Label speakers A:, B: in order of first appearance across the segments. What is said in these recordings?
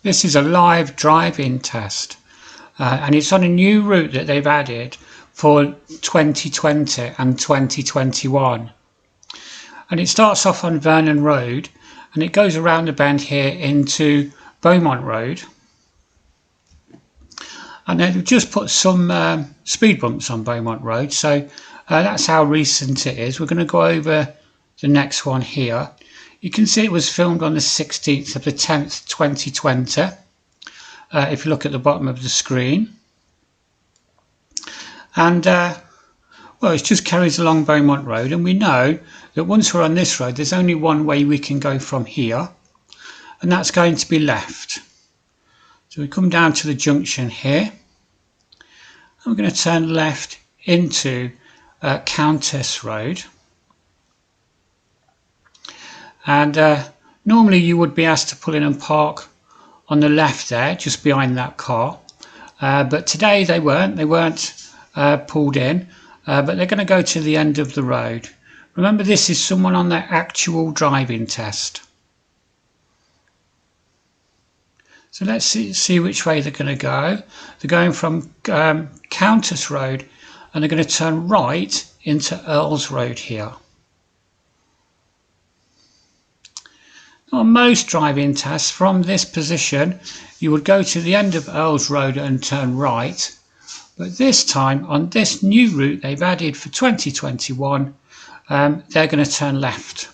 A: This is a live driving test and it's on a new route that they've added for 2020 and 2021. And it starts off on Vernons Road and it goes around the bend here into Beaumont Road. And they've just put some speed bumps on Beaumont Road, so that's how recent it is. We're going to go over the next one here. You can see it was filmed on the 16th of the 10th 2020 if you look at the bottom of the screen. And well, it just carries along Beaumont Road, and we know that once we're on this road there's only one way we can go from here, and that's going to be left. So we come down to the junction here and we're going to turn left into Countess Road. And normally you would be asked to pull in and park on the left there, just behind that car. But today they weren't pulled in, but they're going to go to the end of the road. Remember, this is someone on their actual driving test. So let's see which way they're going to go. They're going from Countess Road and they're going to turn right into Earls Road here. On most driving tests, from this position you would go to the end of Earls Road and turn right, but this time on this new route they've added for 2021, they're going to turn left.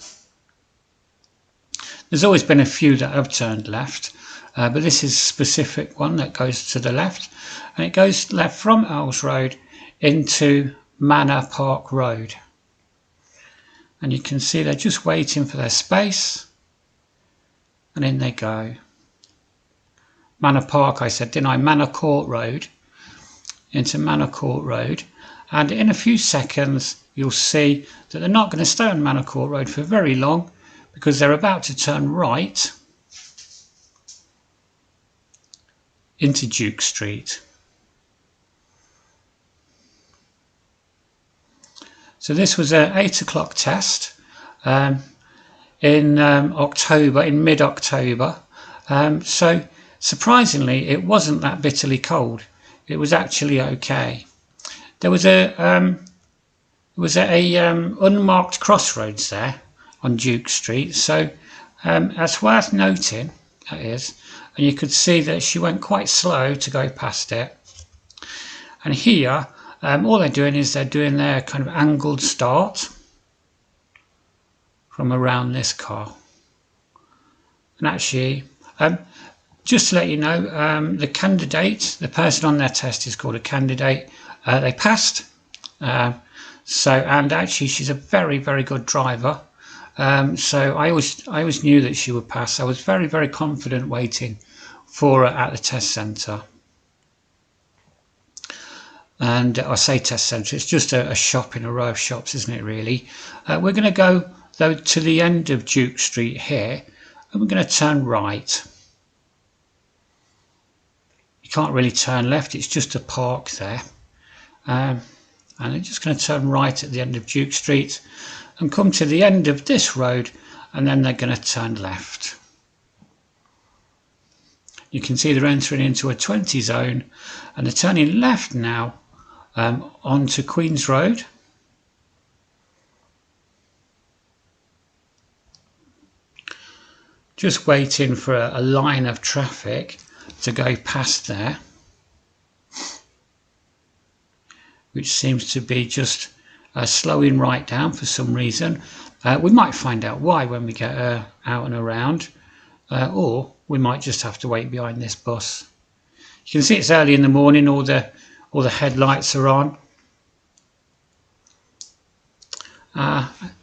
A: There's always been a few that have turned left, but this is a specific one that goes to the left, and it goes left from Earls Road into Manor Park Road. And you can see they're just waiting for their space. And in they go. Manor Park, I said, didn't I? Manor Court Road. Into Manor Court Road. And in a few seconds, you'll see that they're not going to stay on Manor Court Road for very long, because they're about to turn right into Duke Street. So this was an 8 o'clock test. In October, in mid-October. So surprisingly, it wasn't that bitterly cold. It was actually okay. There was a unmarked crossroads there on Duke Street, so that's worth noting. That is, and you could see that she went quite slow to go past it. And here, all they're doing is they're doing their kind of angled start from around this car. And actually, just to let you know, the candidate, the person on their test is called a candidate. They passed. And actually she's a very, very good driver. So I always knew that she would pass. I was very, very confident waiting for her at the test centre. And I say test centre, it's just a shop in a row of shops, isn't it really? We're going to go though to the end of Duke Street here, and we're going to turn right. You can't really turn left, it's just a park there. And I'm just going to turn right at the end of Duke Street and come to the end of this road, and then they're going to turn left. You can see they're entering into a 20 zone and they're turning left now onto Queen's Road. Just waiting for a line of traffic to go past there, which seems to be just slowing right down for some reason. We might find out why when we get out and around, or we might just have to wait behind this bus. You can see it's early in the morning, all the headlights are on.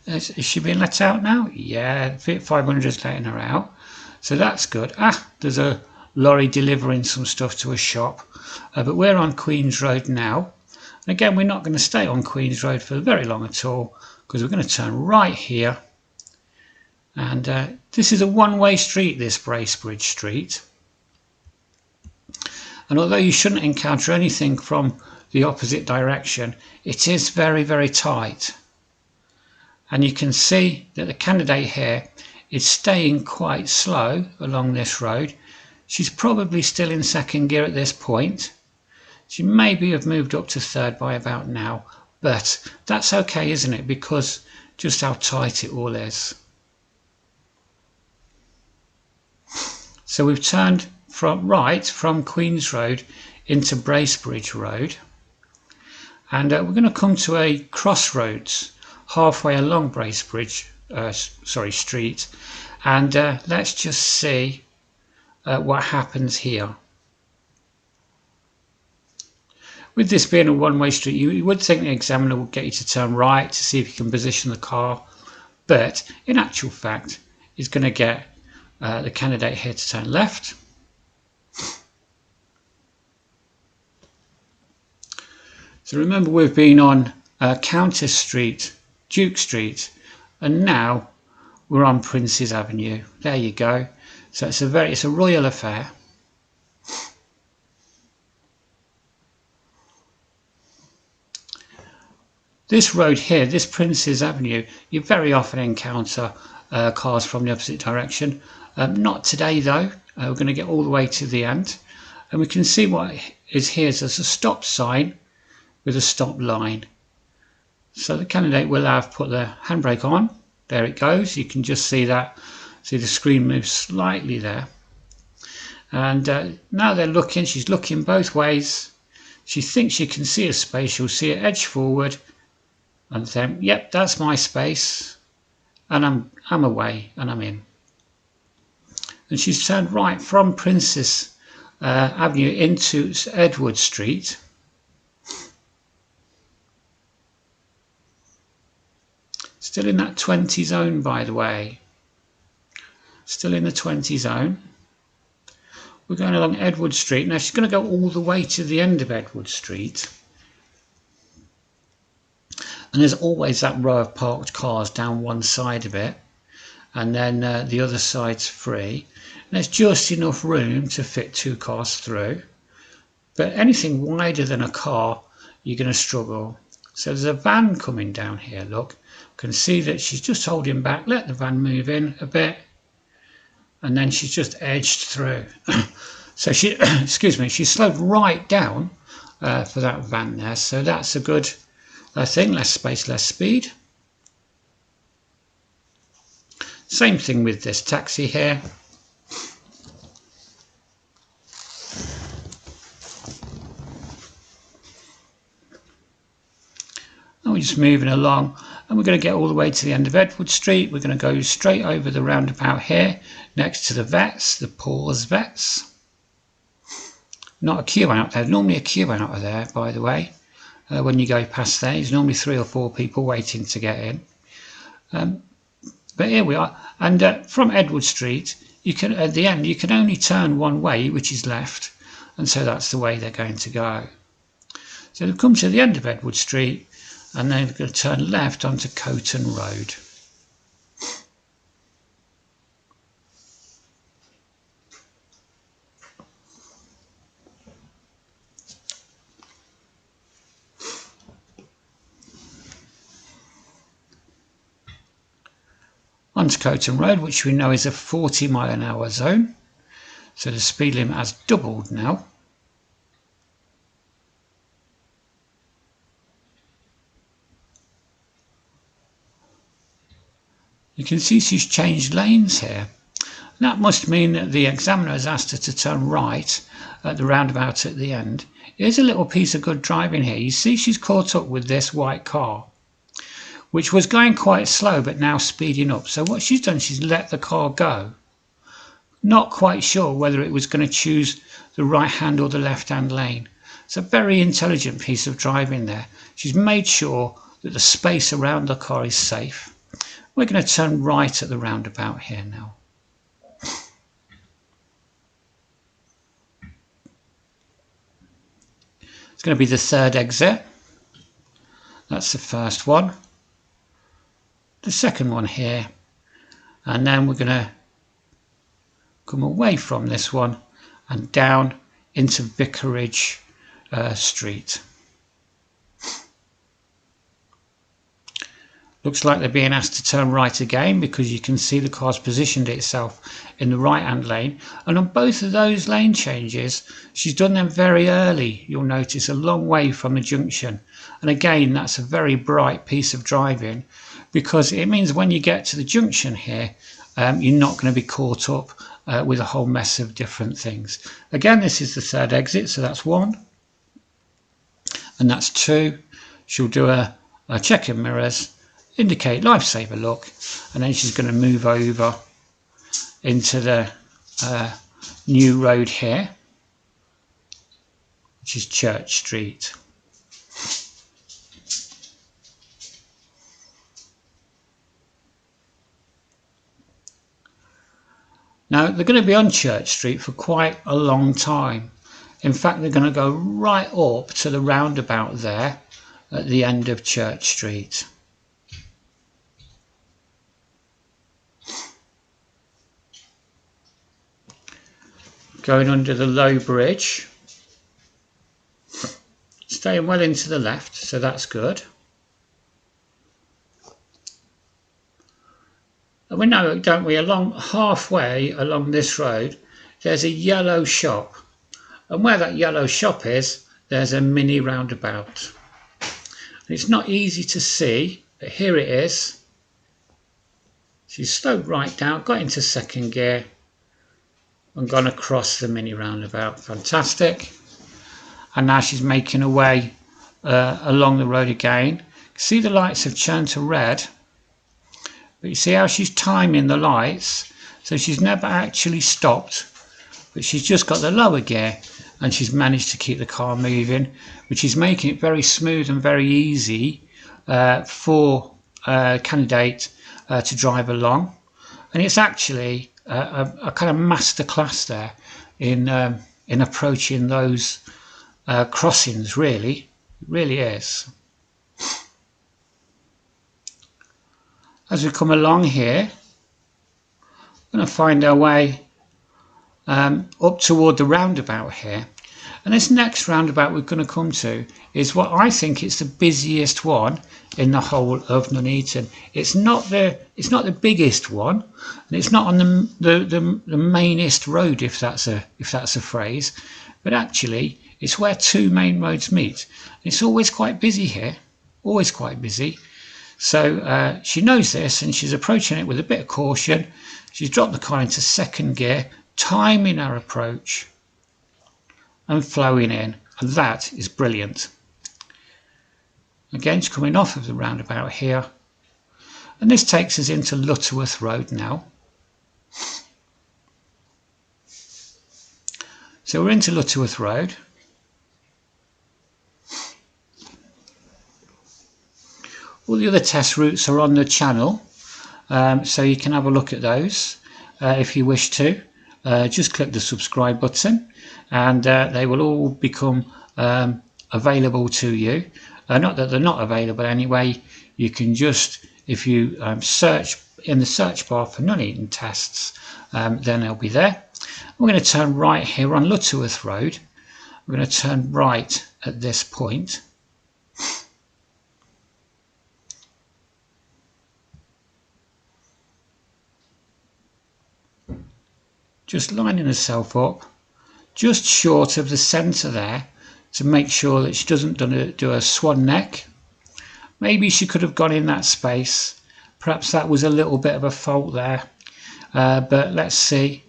A: Is she being let out now? Yeah, Fit 500 is letting her out, so that's good. There's a lorry delivering some stuff to a shop, but we're on Queen's Road now. And again, we're not going to stay on Queen's Road for very long at all, because we're going to turn right here. And this is a one-way street, this Bracebridge Street. And although you shouldn't encounter anything from the opposite direction, it is very, very tight. And you can see that the candidate here is staying quite slow along this road, She's probably still in second gear at this point. She maybe have moved up to third by about now, but that's okay, isn't it? Because just how tight it all is. So we've turned from Queen's Road into Bracebridge Road, and we're going to come to a crossroads halfway along Bracebridge Street, and let's just see what happens here. With this being a one-way street, you would think the examiner would get you to turn right to see if you can position the car, but in actual fact he's going to get the candidate here to turn left. So remember, we've been on Countess Street, Duke Street, and now we're on Prince's Avenue. There you go. So it's a royal affair. This road here, this Prince's Avenue, you very often encounter cars from the opposite direction. Not today though. We're going to get all the way to the end, and we can see what is here. So there's a stop sign with a stop line. So the candidate will have put the handbrake on. There it goes. You can just see that. See the screen moves slightly there. And now they're looking. She's looking both ways. She thinks she can see a space. She'll see it edge forward, and then, yep, that's my space, and I'm away, and I'm in. And she's turned right from Prince's Avenue into Edward Street. Still in that 20 zone, by the way. Still in the 20 zone. We're going along Edward Street. Now she's going to go all the way to the end of Edward Street. And there's always that row of parked cars down one side of it, and then the other side's free. And there's just enough room to fit two cars through, but anything wider than a car, you're going to struggle. So there's a van coming down here. Look, you can see that she's just holding back, let the van move in a bit, and then she's just edged through. So she, excuse me, she slowed right down for that van there. So that's a good thing. Less space, less speed. Same thing with this taxi here. And we're just moving along, and we're going to get all the way to the end of Edward Street. We're going to go straight over the roundabout here, next to the vets, the Paws Vets. Not a queue out there. Normally a queue out of there, by the way. When you go past there, there's normally 3 or 4 people waiting to get in. But here we are, and from Edward Street, you can, at the end, you can only turn one way, which is left, and so that's the way they're going to go. So they've come to the end of Edward Street, and then they're going to turn left onto Coton Road. Onto Coton Road, which we know is a 40-mile-an-hour zone. So the speed limit has doubled now. You can see she's changed lanes here. That must mean that the examiner has asked her to turn right at the roundabout at the end. Here's a little piece of good driving here. You see she's caught up with this white car, which was going quite slow but now speeding up. So what she's done, she's let the car go. Not quite sure whether it was going to choose the right hand or the left hand lane. It's a very intelligent piece of driving there. She's made sure that the space around the car is safe. We're going to turn right at the roundabout here now. It's going to be the third exit. That's the first one. The second one here, and then we're going to come away from this one and down into Vicarage Street. Looks like they're being asked to turn right again, because you can see the car's positioned itself in the right hand lane. And on both of those lane changes, she's done them very early. You'll notice a long way from the junction. And again, that's a very bright piece of driving, because it means when you get to the junction here, you're not going to be caught up with a whole mess of different things. Again, this is the third exit, so that's 1 and that's 2. She'll do a check in mirrors, indicate lifesaver look, and then she's going to move over into the new road here, which is Church Street. Now, they're going to be on Church Street for quite a long time. In fact, they're going to go right up to the roundabout there at the end of Church Street. Going under the low bridge. Staying well into the left, so that's good. And we know, don't we, along halfway along this road, there's a yellow shop. And where that yellow shop is, there's a mini roundabout. And it's not easy to see, but here it is. She's slowed right down, got into second gear, and gone across the mini roundabout. Fantastic. And now she's making her way along the road again. See, the lights have turned to red. But you see how she's timing the lights, so she's never actually stopped, but she's just got the lower gear, and she's managed to keep the car moving, which is making it very smooth and very easy for a candidate to drive along. And it's actually a kind of master class there in approaching those crossings. Really, it really is. As we come along here, we're going to find our way up toward the roundabout here. And this next roundabout we're going to come to is what I think is the busiest one in the whole of Nuneaton. It's not the biggest one, and it's not on the mainest road, if that's a phrase, but actually it's where two main roads meet. It's always quite busy here, always quite busy. So she knows this, and she's approaching it with a bit of caution. She's dropped the car into second gear, timing her approach and flowing in, and that is brilliant. Again, she's coming off of the roundabout here, and this takes us into Lutterworth Road now. So we're into Lutterworth Road. All the other test routes are on the channel, so you can have a look at those if you wish to. Just click the subscribe button, and they will all become available to you. Not that they're not available anyway. You can just, if you search in the search bar for Nuneaton tests, then they'll be there. We're going to turn right here on Lutterworth Road. We're going to turn right at this point. Just lining herself up just short of the centre there to make sure that she doesn't do a swan neck. Maybe she could have gone in that space. Perhaps that was a little bit of a fault there, but let's see.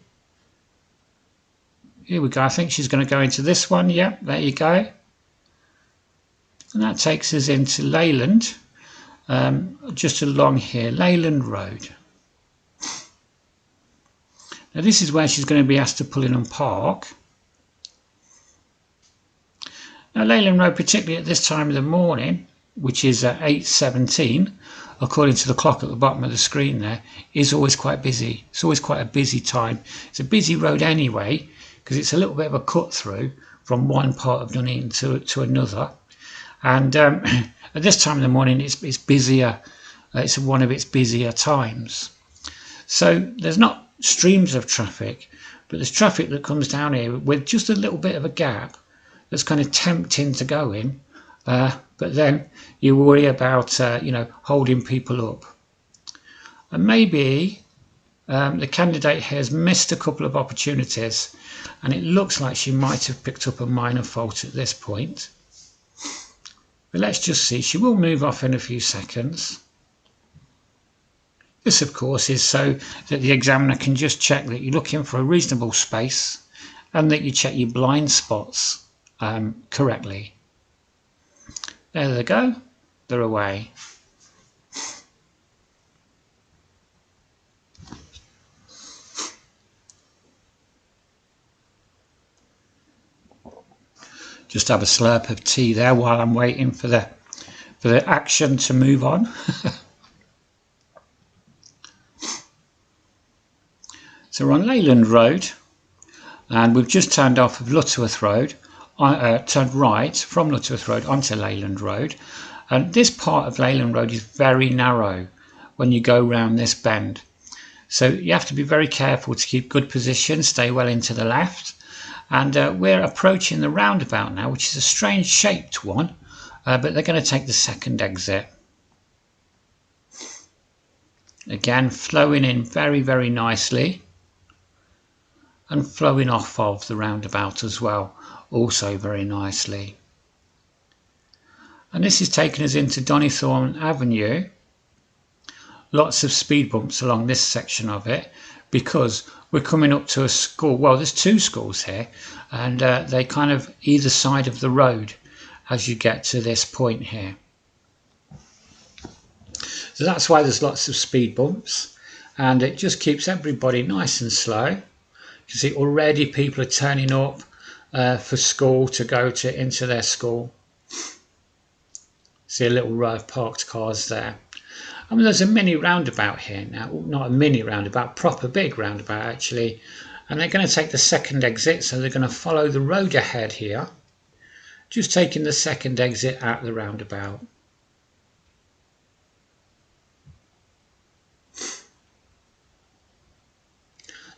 A: Here we go. I think she's going to go into this one. Yep, there you go. And that takes us into Leyland, just along here, Leyland Road. Now this is where she's going to be asked to pull in and park. Now Leyland Road, particularly at this time of the morning, which is at 8:17, according to the clock at the bottom of the screen there, is always quite busy. It's always quite a busy time. It's a busy road anyway, because it's a little bit of a cut through from one part of Nuneaton to another. And at this time of the morning, it's busier. It's one of its busier times. So there's not streams of traffic, but there's traffic that comes down here with just a little bit of a gap that's kind of tempting to go in but then you worry about holding people up. And maybe the candidate here has missed a couple of opportunities, and it looks like she might have picked up a minor fault at this point. But let's just see. She will move off in a few seconds. This, of course, is so that the examiner can just check that you're looking for a reasonable space and that you check your blind spots correctly. There they go. They're away. Just have a slurp of tea there while I'm waiting for the action to move on. So we're on Leyland Road, and we've just turned off of Lutterworth Road, turned right from Lutterworth Road onto Leyland Road. And this part of Leyland Road is very narrow when you go round this bend. So you have to be very careful to keep good position, stay well into the left. And we're approaching the roundabout now, which is a strange shaped one, but they're going to take the second exit. Again, flowing in very, very nicely. And flowing off of the roundabout as well, also very nicely. And this is taking us into Lutterworth Avenue. Lots of speed bumps along this section of it, because we're coming up to a school. Well, there's two schools here, and they kind of either side of the road as you get to this point here. So that's why there's lots of speed bumps, and it just keeps everybody nice and slow. You can see already people are turning up for school to go into their school. See a little row of parked cars there. I mean, there's a mini roundabout here now, not a mini roundabout, proper big roundabout actually. And they're going to take the second exit, so they're going to follow the road ahead here. Just taking the second exit out of the roundabout.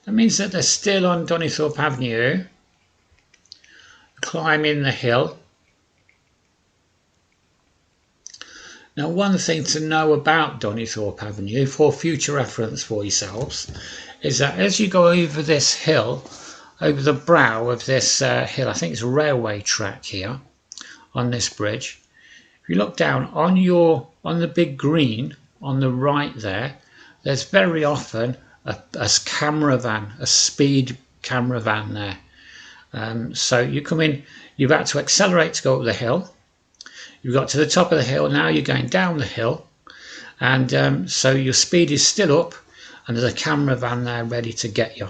A: That means that they're still on Lutterworth Avenue, climbing the hill. Now, one thing to know about Lutterworth Avenue for future reference for yourselves is that as you go over this hill, over the brow of this hill, I think it's a railway track here on this bridge. If you look down on the big green on the right there, there's very often a camera van, a speed camera van there. So you come in, you've had to accelerate to go up the hill. You've got to the top of the hill, now you're going down the hill, and so your speed is still up, and there's a camera van there ready to get you.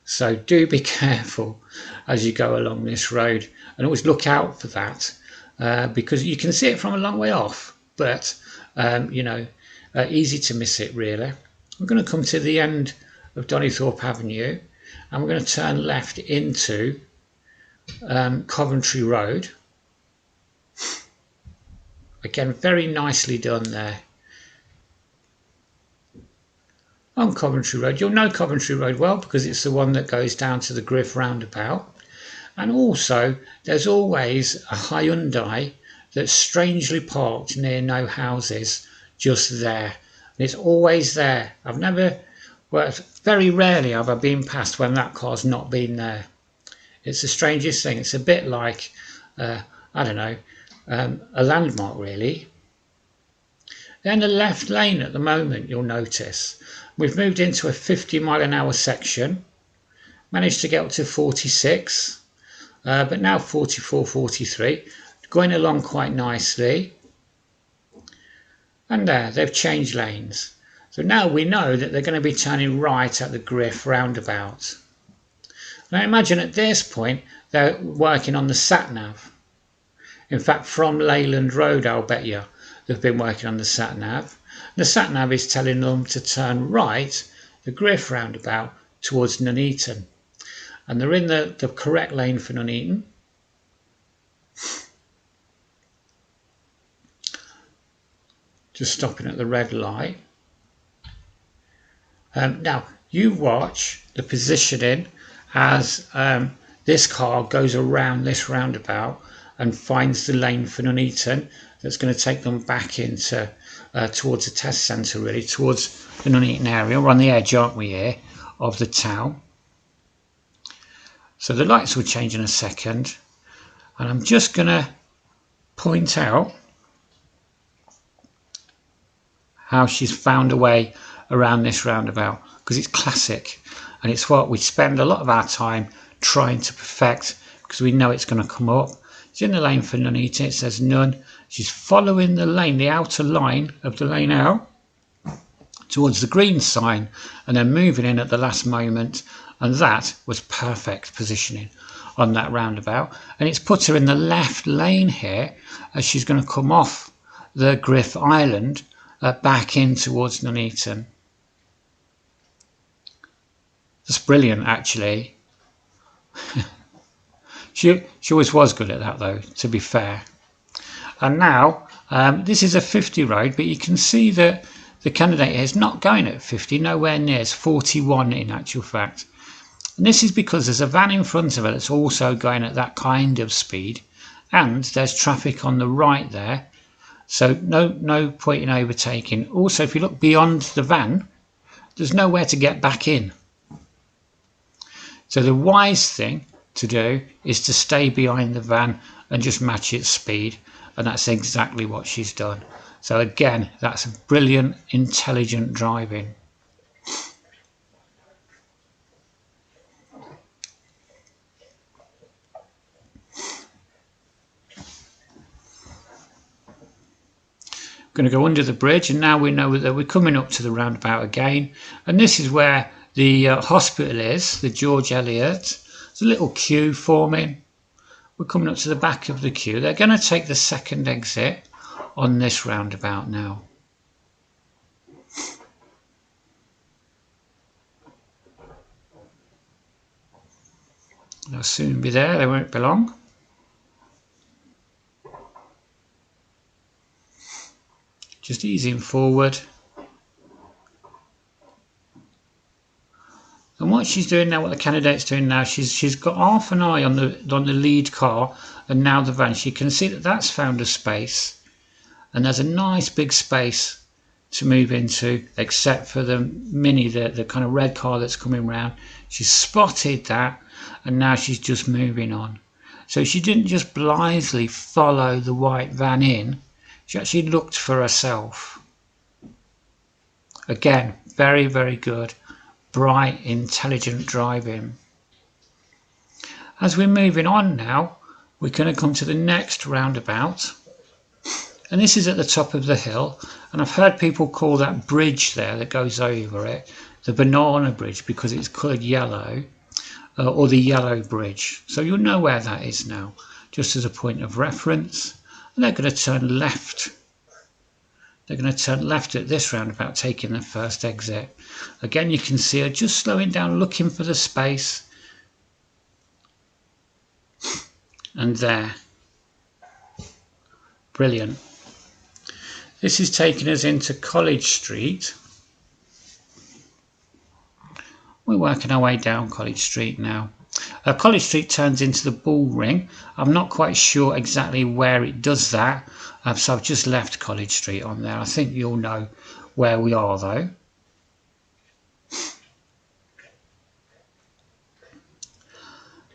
A: So do be careful as you go along this road, and always look out for that, because you can see it from a long way off, but easy to miss it really. We're going to come to the end of Lutterworth Avenue, and we're going to turn left into Coventry Road. Again, very nicely done there. On Coventry Road, you'll know Coventry Road well because it's the one that goes down to the Griff roundabout. And also, there's always a Hyundai that's strangely parked near no houses, just there. And it's always there. Very rarely have I been past when that car's not been there. It's the strangest thing. It's a bit like, a landmark really. Then the left lane at the moment, you'll notice. We've moved into a 50-mile-an-hour section. Managed to get up to 46, but now 44, 43. Going along quite nicely. And there, they've changed lanes. So now we know that they're going to be turning right at the Griff roundabout. Now imagine at this point, they're working on the sat-nav. In fact, from Leyland Road, I'll bet you, they've been working on the sat-nav. The sat-nav is telling them to turn right, the Griff roundabout, towards Nuneaton. And they're in the correct lane for Nuneaton. Just stopping at the red light. Now, you watch the positioning as this car goes around this roundabout, and finds the lane for Nuneaton that's going to take them back into towards the test centre, really, towards the Nuneaton area. We're on the edge, aren't we, here, of the town. So the lights will change in a second, and I'm just going to point out how she's found a way around this roundabout, because it's classic and it's what we spend a lot of our time trying to perfect, because we know it's going to come up. It's in the lane for Nuneaton, it says none. She's following the lane, the outer line of the lane out towards the green sign, and then moving in at the last moment, and that was perfect positioning on that roundabout. And it's put her in the left lane here as she's going to come off the Griff Island back in towards Nuneaton. That's brilliant, actually. She always was good at that, though, to be fair. And now this is a 50 road, but you can see that the candidate is not going at 50, nowhere near. It's 41 in actual fact. And this is because there's a van in front of her that's also going at that kind of speed, and there's traffic on the right there. So no point in overtaking. Also, if you look beyond the van, there's nowhere to get back in. So the wise thing to do is to stay behind the van and just match its speed, and that's exactly what she's done. So again, that's brilliant, intelligent driving. Going to go under the bridge, and now we know that we're coming up to the roundabout again, and this is where the hospital is, the George Eliot. There's a little queue forming. We're coming up to the back of the queue. They're going to take the second exit on this roundabout now. They'll soon be there, they won't be long. Just easing forward. And what she's doing now, what the candidate's doing now, she's got half an eye on the lead car and now the van. She can see that that's found a space, and there's a nice big space to move into, except for the Mini, the kind of red car that's coming round. She's spotted that, and now she's just moving on. So she didn't just blithely follow the white van in. She actually looked for herself. Again, very, very good, bright, intelligent driving. As we're moving on now, we're going to come to the next roundabout. And this is at the top of the hill. And I've heard people call that bridge there that goes over it the banana bridge, because it's coloured yellow, or the yellow bridge. So you'll know where that is now, just as a point of reference. And they're going to turn left. They're going to turn left at this roundabout, taking the first exit. Again, you can see her just slowing down, looking for the space. And there. Brilliant. This is taking us into College Street. We're working our way down College Street now. College Street turns into the Bull Ring. I'm not quite sure exactly where it does that, so I've just left College Street on there. I think you'll know where we are though.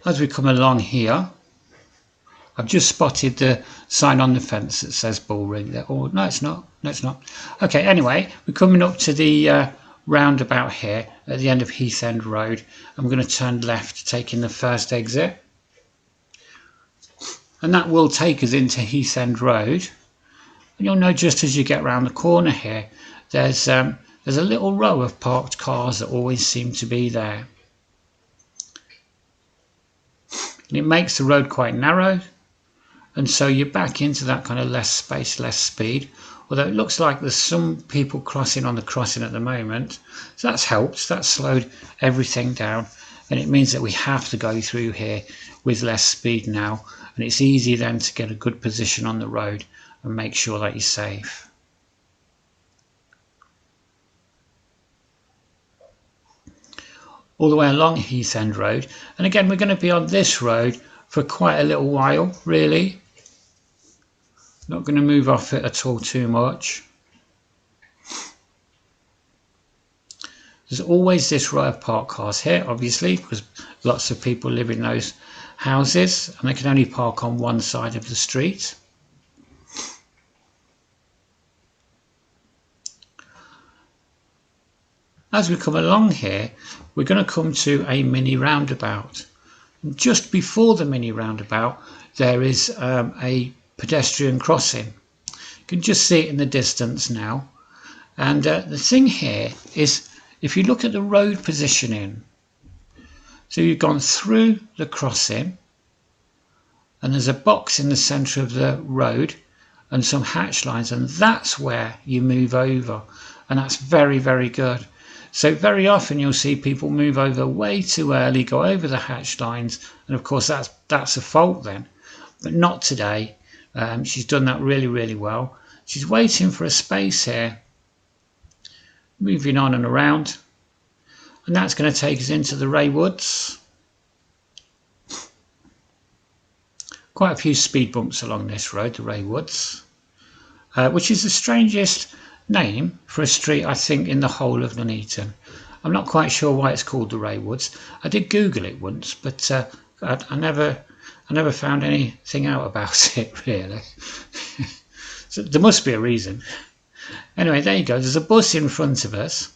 A: As we come along here, I've just spotted the sign on the fence that says Bull Ring there. Oh, no, it's not. No, it's not. Okay, anyway, we're coming up to the roundabout here at the end of Heath End Road. I'm going to turn left, taking the first exit. And that will take us into Heath End Road. And you'll know just as you get round the corner here, there's a little row of parked cars that always seem to be there. And it makes the road quite narrow. And so you're back into that kind of less space, less speed. Although it looks like there's some people crossing on the crossing at the moment. So that's helped, that's slowed everything down. And it means that we have to go through here with less speed now. And it's easy then to get a good position on the road and make sure that you're safe. All the way along Heath End Road. And again, we're going to be on this road for quite a little while, really. Not going to move off it at all too much. There's always this row of parked cars here, obviously, because lots of people live in those houses and they can only park on one side of the street. As we come along here, we're going to come to a mini roundabout. Just before the mini roundabout, there is a pedestrian crossing. You can just see it in the distance now. And the thing here is, if you look at the road positioning, so you've gone through the crossing and there's a box in the centre of the road and some hatch lines, and that's where you move over, and that's very, very good. So very often you'll see people move over way too early, go over the hatch lines, and of course that's a fault then, but not today. She's done that really, really well. She's waiting for a space here, moving on and around, and that's going to take us into the Ray Woods. Quite a few speed bumps along this road, the Ray Woods, which is the strangest name for a street, I think, in the whole of Nuneaton. I'm not quite sure why it's called the Ray Woods. I did Google it once, but I never found anything out about it, really. So there must be a reason. Anyway, there you go. There's a bus in front of us.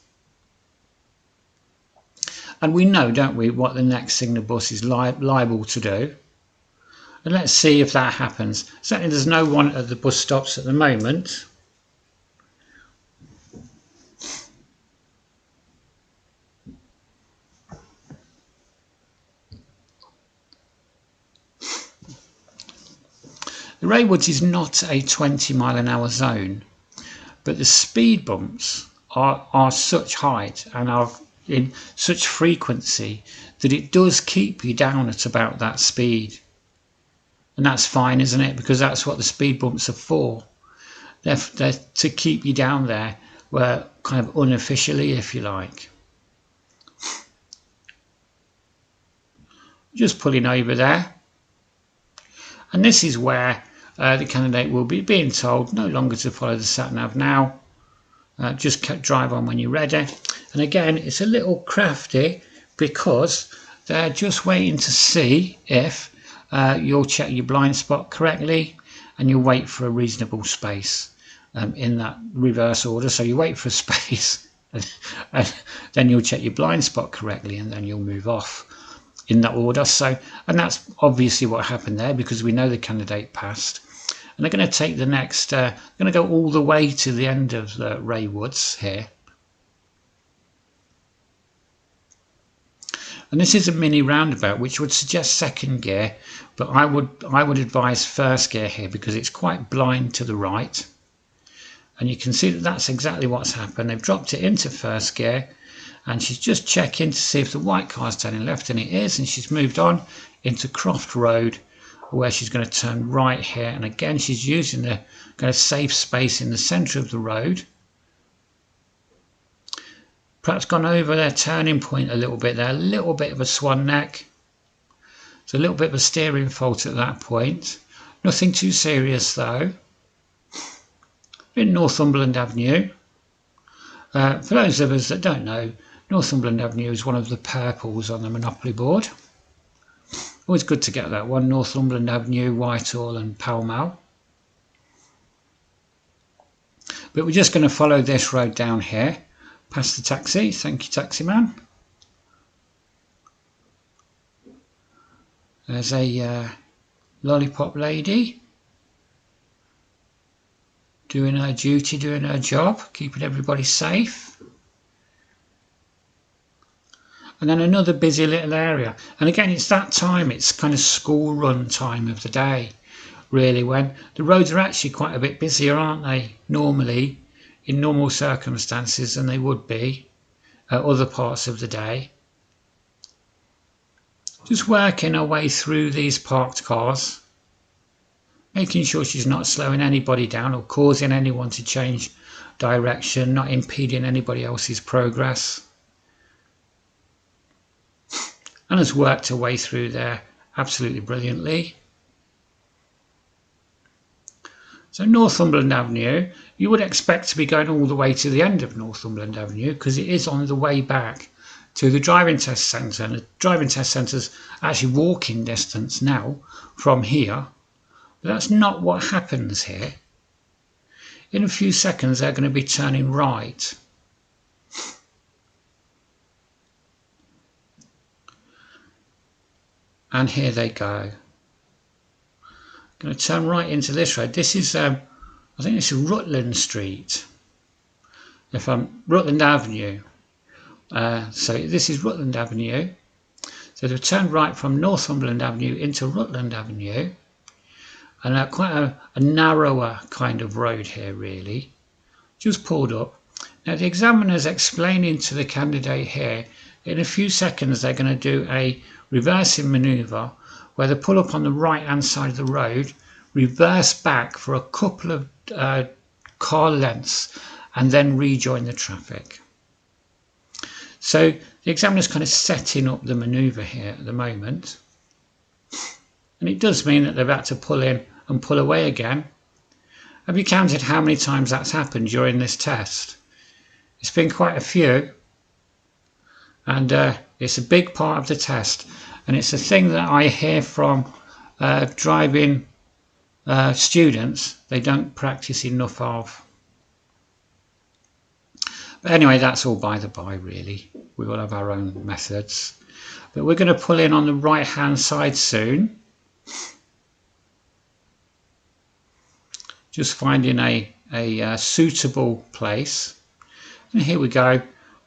A: And we know, don't we, what the next thing the bus is liable to do. And let's see if that happens. Certainly there's no one at the bus stops at the moment. The Ray Woods is not a 20-mile-an-hour zone, but the speed bumps are such height and are in such frequency that it does keep you down at about that speed. And that's fine, isn't it? Because that's what the speed bumps are for. They're to keep you down there, where kind of unofficially, if you like. Just pulling over there. And this is where the candidate will be being told no longer to follow the sat-nav now. Just drive on when you're ready. And again, it's a little crafty because they're just waiting to see if you'll check your blind spot correctly, and you'll wait for a reasonable space in that reverse order. So you wait for a space and then you'll check your blind spot correctly, and then you'll move off in that order. So, and that's obviously what happened there, because we know the candidate passed. And they're going to take the next, going to go all the way to the end of the Ray Woods here. And this is a mini roundabout, which would suggest second gear, but I would advise first gear here, because it's quite blind to the right. And you can see that that's exactly what's happened. They've dropped it into first gear, and she's just checking to see if the white car's turning left, and it is, and she's moved on into Croft Road, where she's going to turn right here. And again, she's using the kind of safe space in the centre of the road. Perhaps gone over their turning point a little bit there, a little bit of a swan neck. It's a little bit of a steering fault at that point. Nothing too serious though. In Northumberland Avenue. For those of us that don't know, Northumberland Avenue is one of the purples on the Monopoly board. Always good to get that one, Northumberland Avenue, Whitehall and Pall Mall. But we're just going to follow this road down here, past the taxi. Thank you, taxi man. There's a lollipop lady doing her duty, doing her job, keeping everybody safe. And then another busy little area. And again, it's that time, it's kind of school run time of the day, really, when the roads are actually quite a bit busier, aren't they, normally, in normal circumstances, than they would be at other parts of the day. Just working her way through these parked cars, making sure she's not slowing anybody down or causing anyone to change direction, not impeding anybody else's progress. And has worked her way through there absolutely brilliantly. So Northumberland Avenue, you would expect to be going all the way to the end of Northumberland Avenue because it is on the way back to the driving test centre. And the driving test centre is actually walking distance now from here. But that's not what happens here. In a few seconds they're going to be turning right. And here they go. Going to turn right into this road. This is, I think this is Rutland Street. Rutland Avenue. So this is Rutland Avenue. So they've turned right from Northumberland Avenue into Rutland Avenue. And quite a narrower kind of road here, really. Just pulled up. Now the examiner's explaining to the candidate here, in a few seconds they're going to do a reversing manoeuvre where they pull up on the right hand side of the road, reverse back for a couple of car lengths and then rejoin the traffic. So the examiner's kind of setting up the manoeuvre here at the moment, and it does mean that they've had to pull in and pull away again. Have you counted how many times that's happened during this test? It's been quite a few, and it's a big part of the test, and it's a thing that I hear from driving students they don't practice enough of. But anyway, that's all by the by, really. We all have our own methods. But we're going to pull in on the right hand side soon. Just finding a suitable place. And here we go.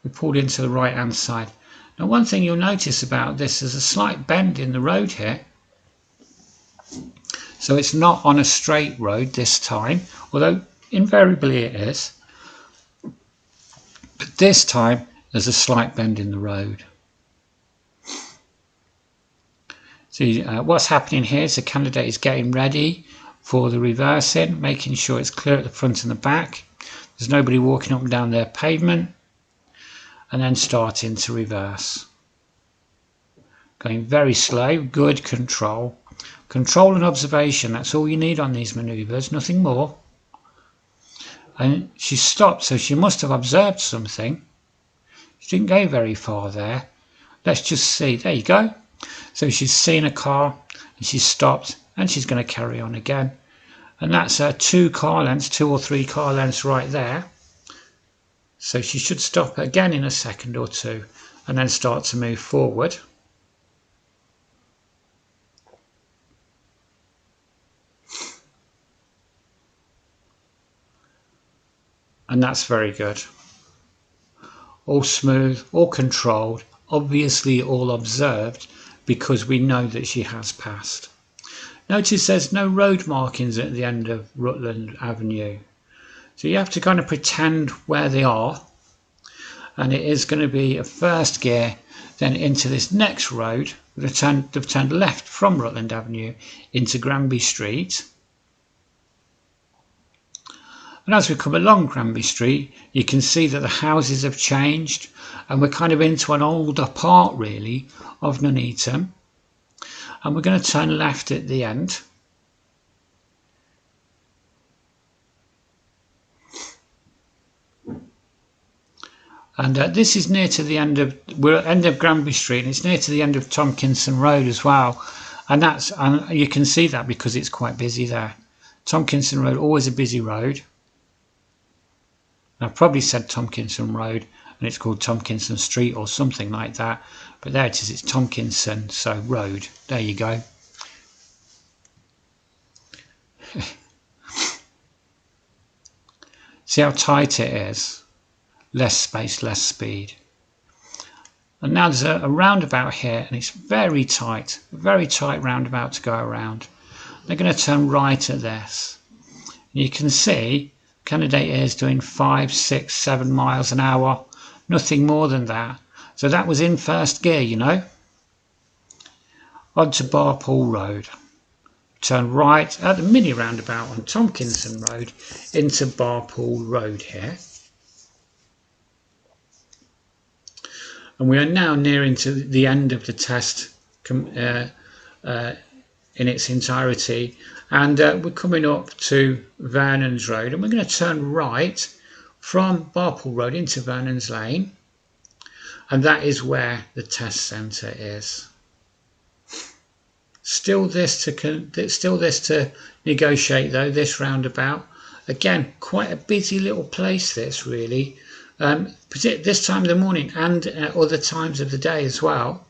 A: We pulled into the right hand side. Now one thing you'll notice about this is a slight bend in the road here. So it's not on a straight road this time, although invariably it is. But this time there's a slight bend in the road. See, what's happening here is the candidate is getting ready for the reversing, making sure it's clear at the front and the back. There's nobody walking up and down their pavement, and then starting to reverse. Going very slow, good control. Control and observation, that's all you need on these manoeuvres, nothing more. And she stopped, so she must have observed something. She didn't go very far there. Let's just see, there you go. So she's seen a car, and she's stopped, and she's going to carry on again. And that's 2 or 3 car lengths right there. So she should stop again in a second or two and then start to move forward. And that's very good. All smooth, all controlled, obviously all observed because we know that she has passed. Notice there's no road markings at the end of Rutland Avenue. So you have to kind of pretend where they are. And it is going to be a first gear, then into this next road. They've turned left from Rutland Avenue into Granby Street. And as we come along Granby Street, you can see that the houses have changed. And we're kind of into an older part, really, of Nuneaton. And we're going to turn left at the end. And this is near to the end of, we're at the end of Granby Street, and it's near to the end of Tomkinson Road as well. And you can see that because it's quite busy there. Tomkinson Road, always a busy road. I've probably said Tomkinson Road, and it's called Tomkinson Street or something like that. But there it is, it's Tomkinson, so Road. There you go. See how tight it is? Less space, less speed. And now there's a roundabout here, and it's very tight roundabout to go around. They're going to turn right at this. And you can see the candidate here is doing 5, 6, 7 miles an hour, nothing more than that. So that was in first gear, you know. On to Barpool Road. Turn right at the mini roundabout on Tomkinson Road into Barpool Road here. And we are now nearing to the end of the test in its entirety, and we're coming up to Vernons Road, and we're going to turn right from Barpool Road into Vernons Lane, and that is where the test centre is. Still this to negotiate though, this roundabout. Again, quite a busy little place this really, this time of the morning and other times of the day as well.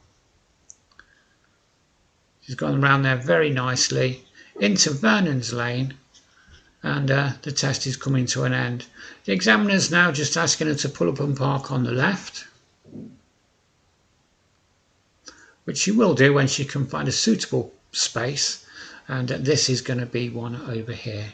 A: She's gone around there very nicely into Vernons Lane, and the test is coming to an end. The examiner's now just asking her to pull up and park on the left, which she will do when she can find a suitable space, and this is going to be one over here.